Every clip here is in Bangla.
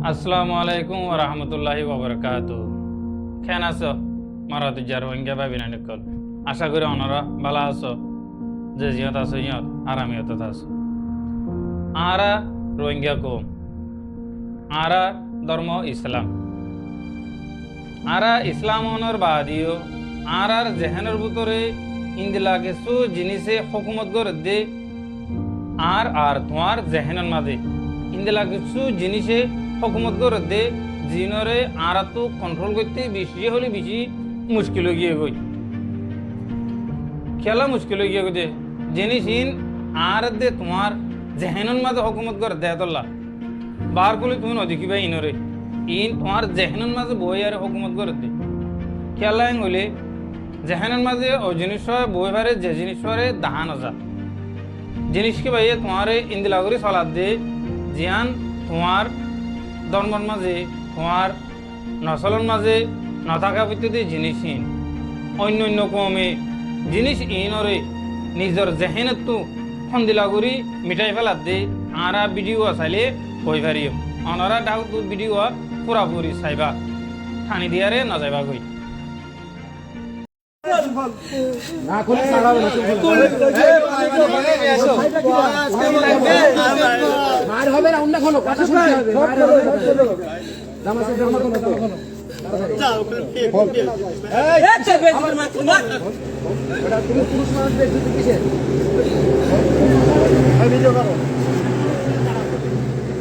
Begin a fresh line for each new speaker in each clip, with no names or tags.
আসসালামু আলাইকুম ওয়া রাহমাতুল্লাহি ওয়া বারাকাতুহু। কেন আছো মারাতুজার রোহিঙ্গা ভাবিনা নিকল? আশা করি অনরা ভালো আছো। যে জিয়ত আছো ইয়ত আরামিয়ত আছো। আরা রোহিঙ্গা কম, আরা ধর্ম ইসলাম, আরা ইসলাম অনর বাদিও আরার জেহেনের ভিতরে ইন্দিলা কিছু জিনিসে হুকুমত করে দে আর আর তোমার জেহেনের মাঝে ইন্দিলা কিছু জিনিসে হুকুমত করে দে জিনরে আর তো কন্ট্রোল করতে বেশি হলে বেশি মুশকিল হয়ে গিয়ে গই খেলা মুশকিল হয়ে গিয়ে দে জিনিস ইন আর দে তোমার জেহেনের মাঝে হুকুমত করে দে তোল্লা বার করলে তুমি নদেখিবা ইনরে ইন তোমার জেহেনের মাঝে বই আর হুকুমত করে দে খেলা হলে জেহেনের মাঝে ও জিনিস বই বারে যে জিনিস দাহান যা জিনিসকে বাইয়ে তোমার ইন্দিলা করে চলার দে জিয়ান তোমার ধর্মের মাঝে তোমার নসলের মাঝে নথাকা ভিত্তিতে জিনিসহীন অন্য অন্য কমে জিনিস ইনরে নিজের জেহেনত তো ফন্দিলা করি মিঠাই ফেলার দে আরা ভিডিও চাইলে কই পারিও অনরা ডাক ভিডিও পুরাপুরি চাইবা ঠানি দিয়ারে নজাইবা কই
না খুলে চালাবে না মার হবে না অন্য কোনো কথা শুনতে হবে মার হবে না জামাতে ধর্ম কোনো তুমি পুরুষ মানুষ দেখছো কিসের ভিডিও করো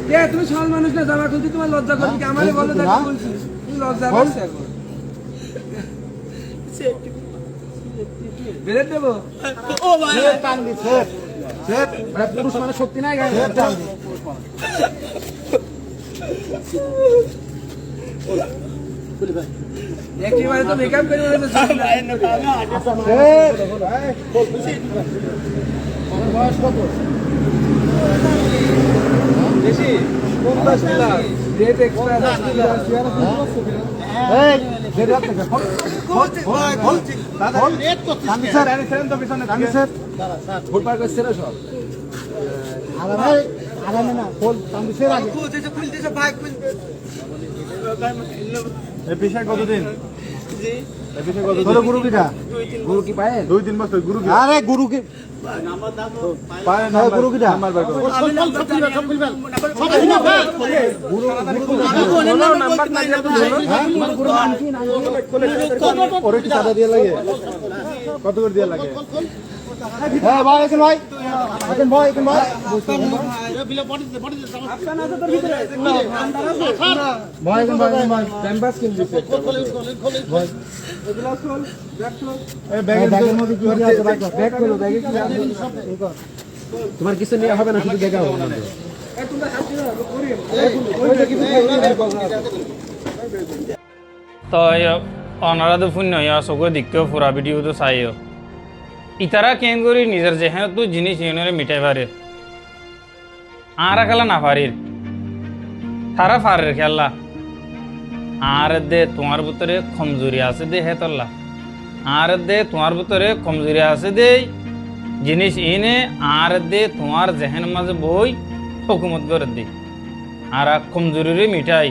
কে তুমি সব মানুষ না জামা খুলতে তোমার লজ্জা করবে কি আমারে বলো দেখো বলছি তুমি লজ্জা পাচ্ছ এখন বেরেট দেবো ও ভাই টান দি সেট সেট মানে পুরুষ মানে শক্তি নাই গায়ে টান দি বলি ভাই একেবারে তো মেকআপ করে বলে সেট আমার বয়স কত বেশি 50 প্লাস ডেট এক্সপায়ার এই ডেট আছে স্যার এনে সেন তো পিছনে দামি স্যার ফুল পার করছে না সব আরামে না ফুল দামি স্যার আগে খুলতেছে ভাই খুলতে এই পেশায় কতদিন জি এই পেশায় কতদিন গুরু কিটা গুরু কি পায় 2-3 বছর গুরু কি আরে গুরু কি নাম্বার দাও পায় না গুরু কিটা নাম্বার বার করো সব গুরু নাম্বার না দিলে তো গুরু নাম কি না ওরে কি সাদা দিয়ে লাগে কত করে দিয়ে লাগে হ্যাঁ ভাই এখন ভাই বিলে পড়ি দে আপনার আছে তোর ভিতরে ভাই এখন ভাই ক্যাম্পাস কিন দিছে ভাই এগুলা চল ব্যাগ চল এই ব্যাগের মধ্যে কি আছে ব্যাগ করো ব্যাগে কি আছে তোমার কিছু নিয়ে হবে না শুধু দেখা হবে না এই তোমরা হাত দিও করি ওইটা কি
তো অনারা তো ফোন নয় চকুয়ে দিকেও পুরা ভিডিও তো চাইও ইতারা কেন করি নিজের জেহেন তো জিনিস ইউনিয়নে মিটাই পারে আরা খেলা না পারির তারা পারের খেলা আর দে তোমার ভিতরে কমজোরি আছে দে হেতল্লা আর দে তোমার ভিতরে কমজোরি আছে দে জিনিস ইনে আর দে তোমার জেহেন মাঝে বই হুকুমত করে দে আর কমজোরি মিঠাই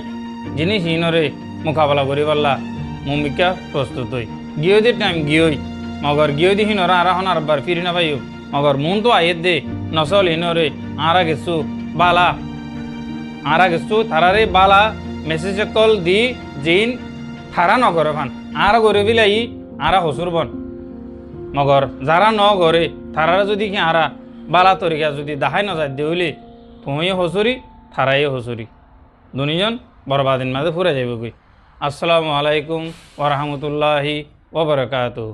জিনিস ইনরে মোকাবেলা করি পারলা মুমিকা প্রস্তুত হই গিয়ে দে টাইম গিয়েই মগর গিয়ে দিহি নরা আর হন আরবার ফিরি না পাইও মগর মন তো আয়ের দে নসল ইনরে আরা গেছু বালা আরা গেছু থারারে বালা মেসেজ কল দি জিন থারা নগর খান আর গরে বিলাই আরা হসুর বন মগর যারা ন গরে থারারা যদি কি আরা বালা তরিকা যদি দেখাই না যায় দেউলি তুমিও হসুরি থারাই হসুরি দুনিজন বরবাদিন মাঝে ফুরে যাবে কই। আসসালামু আলাইকুম ওয়া রাহমাতুল্লাহি ওয়া বারাকাতুহু।